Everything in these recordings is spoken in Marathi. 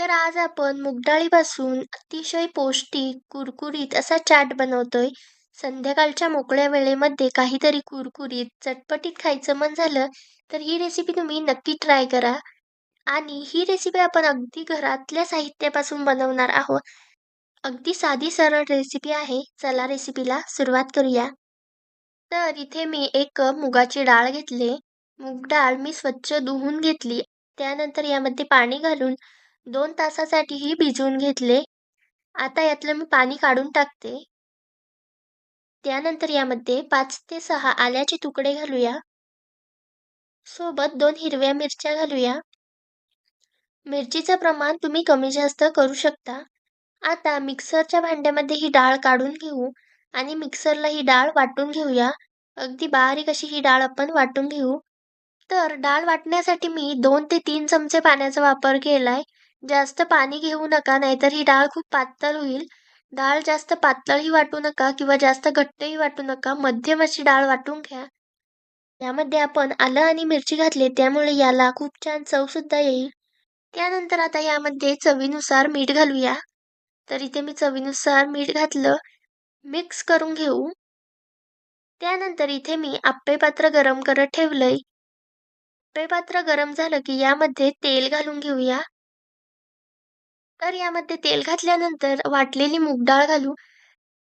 तर आज आपण मूग डाळीपासून अतिशय पौष्टिक, कुरकुरीत असा चाट बनवतोय. संध्याकाळच्या मोकळ्या वेळेमध्ये काहीतरी कुरकुरीत, चटपटीत खायचं मन झालं, तर ही रेसिपी तुम्ही नक्की ट्राय करा. आणि ही रेसिपी आपण अगदी घरातल्या साहित्यापासून बनवणार आहोत. अगदी साधी सरळ रेसिपी आहे. चला रेसिपीला सुरुवात करूया. तर इथे मी एक कप मुगाची डाळ घेतली. मूग डाळ मी स्वच्छ धुवून घेतली. त्यानंतर यामध्ये पाणी घालून 2 तासासाठीही भिजवून घेतले. आता यातलं मी पाणी काढून टाकते. त्यानंतर यामध्ये 5 ते 6 आल्याचे तुकडे घालूया. सोबत 2 हिरव्या मिरच्या घालूया. मिरचीचं प्रमाण तुम्ही कमी जास्त करू शकता. आता मिक्सरच्या भांड्यामध्ये ही डाळ काढून घेऊ आणि मिक्सरला ही डाळ वाटून घेऊया. अगदी बारीक अशी ही डाळ आपण वाटून घेऊ. तर डाळ वाटण्यासाठी मी 2 ते 3 चमचे पाण्याचा वापर केलाय. जास्त पाणी घेऊ नका, नाहीतर ही डाळ खूप पातळ होईल. डाळ जास्त पातळही वाटू नका किंवा जास्त घट्टही वाटू नका. मध्यम अशी डाळ वाटून घ्या. यामध्ये आपण आलं आणि मिरची घातली, त्यामुळे याला खूप छान चवसुद्धा येईल. त्यानंतर आता यामध्ये चवीनुसार मीठ घालूया. तर इथे मी चवीनुसार मीठ घातलं. मिक्स करून घेऊ. त्यानंतर इथे मी आप्पे पात्र गरम करत ठेवलंय. आप्पे पात्र गरम झालं की यामध्ये तेल घालून घेऊया. तर यामध्ये तेल घातल्यानंतर वाटलेली मूग डाळ घालू.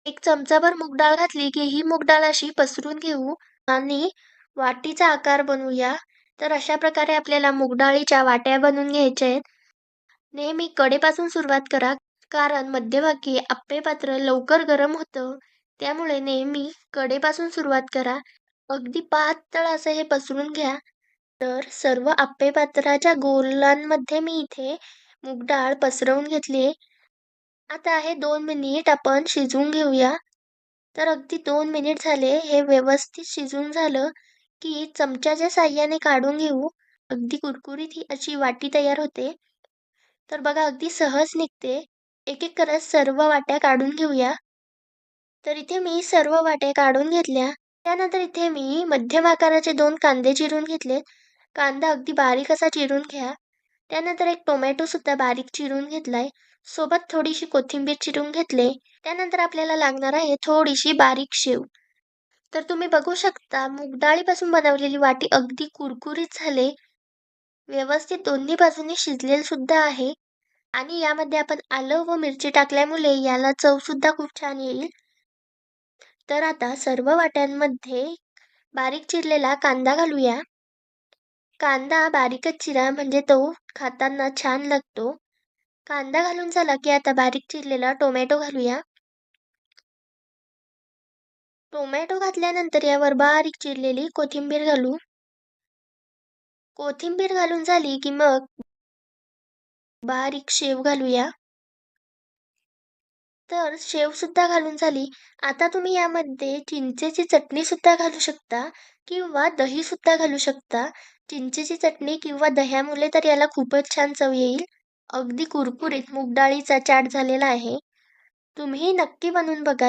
1 चमचाभर मूग डाळ घातली की ही मूग डाळ अशी पसरून घेऊ आणि वाटीचा आकार बनवूया. तर अशा प्रकारे आपल्याला मूग डाळीच्या वाट्या बनवून घ्यायच्या आहेत. नेहमी कडेपासून सुरुवात करा, कारण मध्यभागी आप्पे पात्र लवकर गरम होतं. त्यामुळे नेहमी कडेपासून सुरुवात करा. अगदी पातळ असं हे पसरून घ्या. तर सर्व आप्पे पात्राच्या गोलांमध्ये मी इथे मूग डाळ पसरवून घेतली. आता हे 2 मिनिट आपण शिजवून घेऊया. तर अगदी 2 मिनिट झाले. हे व्यवस्थित शिजून झालं की चमच्याच्या साहाय्याने काढून घेऊ. अगदी कुरकुरीत ही अशी वाटी तयार होते. तर बघा अगदी सहज निघते. एक-एक करत सर्व वाट्या काढून घेऊया. तर इथे मी सर्व वाट्या काढून घेतल्या. त्यानंतर इथे मी मध्यम आकाराचे 2 कांदे चिरून घेतले. कांदा अगदी बारीक असा चिरून घ्या. त्यानंतर एक टोमॅटो सुद्धा बारीक चिरून घेतलाय. सोबत थोडीशी कोथिंबीर चिरून घेतले. त्यानंतर आपल्याला लागणार आहे थोडीशी बारीक शेव. तर तुम्ही बघू शकता मूग डाळीपासून बनवलेली वाटी अगदी कुरकुरीत झाले. व्यवस्थित दोन्ही बाजूनी शिजलेलं सुद्धा आहे. आणि यामध्ये आपण आलं व मिरची टाकल्यामुळे याला चव सुद्धा खूप छान येईल. तर आता सर्व वाट्यांमध्ये बारीक चिरलेला कांदा घालूया. कांदा बारीकच चिरा, म्हणजे तो खाताना छान लागतो. कांदा घालून झाला की आता बारीक चिरलेला टोमॅटो घालूया. टोमॅटो घातल्यानंतर यावर बारीक चिरलेली कोथिंबीर घालू. कोथिंबीर घालून झाली की मग बारीक शेव घालूया. तर शेव सुद्धा घालून झाली. आता तुम्ही यामध्ये चिंचेची चटणी सुद्धा घालू शकता किंवा दही सुद्धा घालू शकता. चिंचेची चटणी किंवा दह्यामुळे तर याला खूपच छान चव येईल. अगदी कुरकुरीत मूग डाळीचा चाट झालेला आहे. तुम्ही नक्की बनवून बघा.